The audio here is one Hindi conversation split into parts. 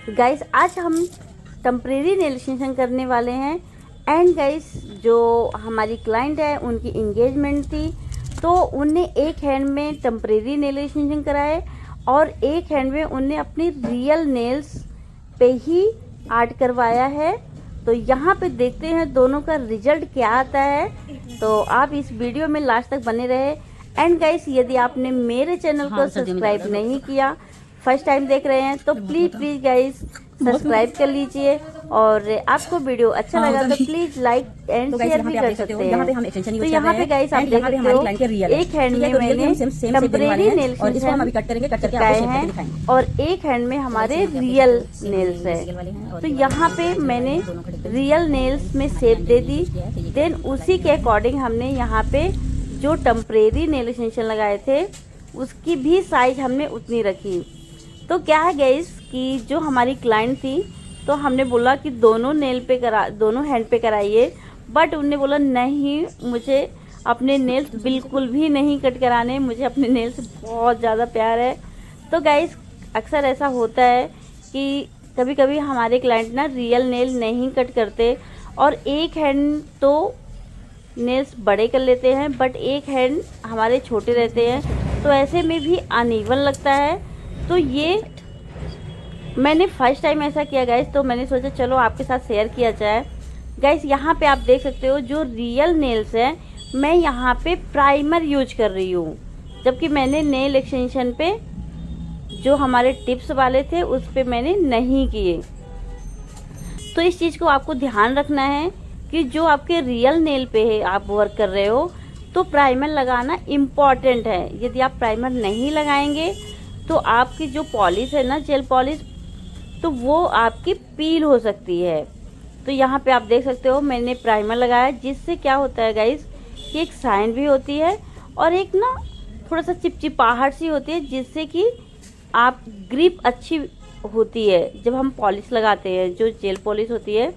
गाइस आज हम टेम्परेरी नेल एक्सटेंशन करने वाले हैं। एंड गाइस जो हमारी क्लाइंट है उनकी एंगेजमेंट थी, तो उनने एक हैंड में टेम्परेरी नेल एक्सटेंशन कराए और एक हैंड में उनने अपनी रियल नेल्स पे ही आर्ट करवाया है। तो यहाँ पे देखते हैं दोनों का रिजल्ट क्या आता है। तो आप इस वीडियो में लास्ट तक बने रहे। एंड गाइस यदि आपने मेरे चैनल को सब्सक्राइब नहीं किया, फर्स्ट टाइम देख रहे हैं, तो प्लीज़ गाइस सब्सक्राइब कर लीजिए। और आपको वीडियो अच्छा लगा तो प्लीज लाइक एंड शेयर भी कर सकते हैं। तो यहाँ पे गाइस आप देख सकते हो एक हैंड में मैंने टेम्परेरी नेल लगाए हैं और एक हैंड में हमारे रियल नेल्स है। तो यहाँ पे मैंने रियल नेल्स में शेप दे दी। देन उसी के अकॉर्डिंग हमने यहाँ पे जो टेम्परेरी नेल एक्सटेंशन लगाए थे उसकी भी साइज हमने उतनी रखी। तो क्या है गाइस कि जो हमारी क्लाइंट थी, तो हमने बोला कि दोनों हैंड पे कराइए, बट उन्होंने बोला नहीं, मुझे अपने नेल्स बिल्कुल भी नहीं कट कराने, मुझे अपने नेल्स बहुत ज़्यादा प्यार है। तो गाइस अक्सर ऐसा होता है कि कभी कभी हमारे क्लाइंट ना रियल नेल नहीं कट करते और एक हैंड तो नेल्स बड़े कर लेते हैं बट एक हैंड हमारे छोटे रहते हैं, तो ऐसे में भी अनइवन लगता है। तो ये मैंने फर्स्ट टाइम ऐसा किया गाइस, तो मैंने सोचा चलो आपके साथ शेयर किया जाए। गाइस यहाँ पे आप देख सकते हो जो रियल नेल्स हैं, मैं यहाँ पे प्राइमर यूज कर रही हूँ, जबकि मैंने नेल एक्सटेंशन पे जो हमारे टिप्स वाले थे उस पे मैंने नहीं किए। तो इस चीज़ को आपको ध्यान रखना है कि जो आपके रियल नेल पे है आप वर्क कर रहे हो, तो प्राइमर लगाना इम्पॉर्टेंट है। यदि आप प्राइमर नहीं लगाएंगे तो आपकी जो पॉलिश है ना, जेल पॉलिश, तो वो आपकी पील हो सकती है। तो यहाँ पे आप देख सकते हो मैंने प्राइमर लगाया, जिससे क्या होता है गाइस कि एक शाइन भी होती है और एक ना थोड़ा सा चिपचिपाहट सी होती है, जिससे कि आप ग्रिप अच्छी होती है। जब हम पॉलिश लगाते हैं, जो जेल पॉलिश होती है,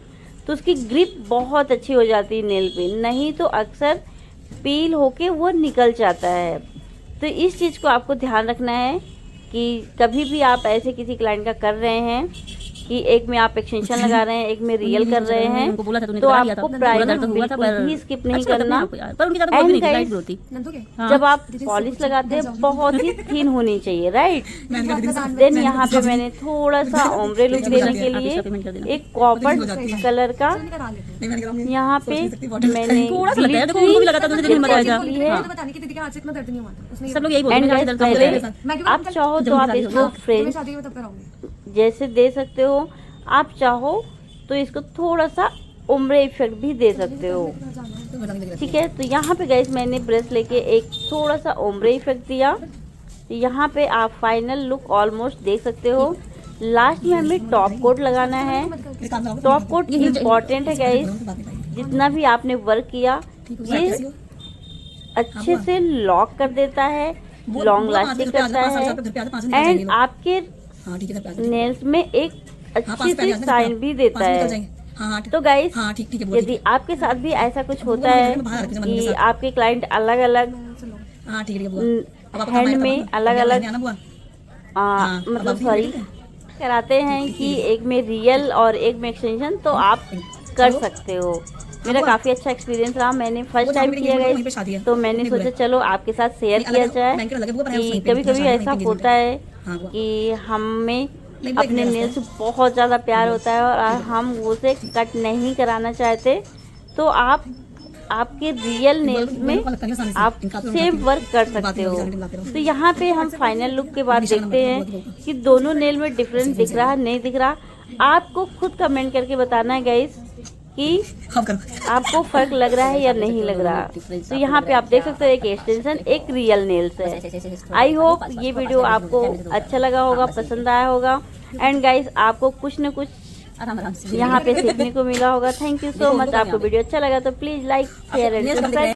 तो उसकी ग्रिप बहुत अच्छी हो जाती है नेल पे, नहीं तो अक्सर पील होके वो निकल जाता है। तो इस चीज़ को आपको ध्यान रखना है कि कभी भी आप ऐसे किसी क्लाइंट का कर रहे हैं कि एक में आप एक्सटेंशन लगा रहे हैं, एक में रियल कर रहे हैं, तो आपको प्राइमर बिल्कुल भी स्किप नहीं करना। एंड गाइस जब आप पॉलिश लगाते हैं बहुत ही थिन होनी चाहिए, राइट। देन यहाँ पे मैंने थोड़ा सा ओम्ब्रे लुक देने के लिए एक कॉपर कलर का यहाँ पे मैंने आप चाहो तो आप इसको फ्रेंच जैसे दे सकते हो, आप चाहो तो इसको थोड़ा सा उम्रे इफेक्ट भी दे सकते हो, ठीक है। तो यहाँ पे गाइस मैंने ब्रश लेके एक थोड़ा सा उम्रे इफेक्ट दिया। यहाँ पे आप फाइनल लुक ऑलमोस्ट देख सकते हो। लास्ट में हमें टॉप कोट लगाना है। टॉप कोट इम्पॉर्टेंट है गाइस, जितना भी आपने वर्क किया ये अच्छे से लॉक कर देता है, लॉन्ग लास्टिंग करता है एंड आपके नेल्स में एक अच्छी सी शाइन भी देता है। तो गाइस यदि आपके साथ भी ऐसा कुछ होता है कि आपके क्लाइंट अलग अलग हैंड में अलग अलग मतलब सॉरी कराते हैं कि एक में रियल और एक में एक्सटेंशन, तो आप कर सकते हो। मेरा काफ़ी अच्छा एक्सपीरियंस रहा, मैंने फर्स्ट टाइम किया गाइस, तो मैंने सोचा चलो आपके साथ शेयर किया जाए कि कभी कभी ऐसा होता है कि हमें अपने नेल्स से बहुत ज़्यादा प्यार होता है और हम उसे कट नहीं कराना चाहते, तो आप आपके रियल नेल्स में आप सेम वर्क कर सकते हो। तो यहाँ पे हम फाइनल लुक के बाद देखते हैं कि दोनों नेल में डिफरेंस दिख रहा है नहीं दिख रहा। आपको खुद कमेंट करके बताना है गाइस कि आपको फर्क लग रहा है या नहीं लग रहा। तो यहाँ पे आप देख सकते हो एक एक्सटेंशन एक रियल नेल्स है। आई होप ये वीडियो आपको अच्छा लगा होगा, पसंद आया होगा। एंड गाइस आपको कुछ न कुछ यहाँ पे सीखने को मिला होगा। Thank you so much. आपको वीडियो अच्छा लगा तो please like share and subscribe.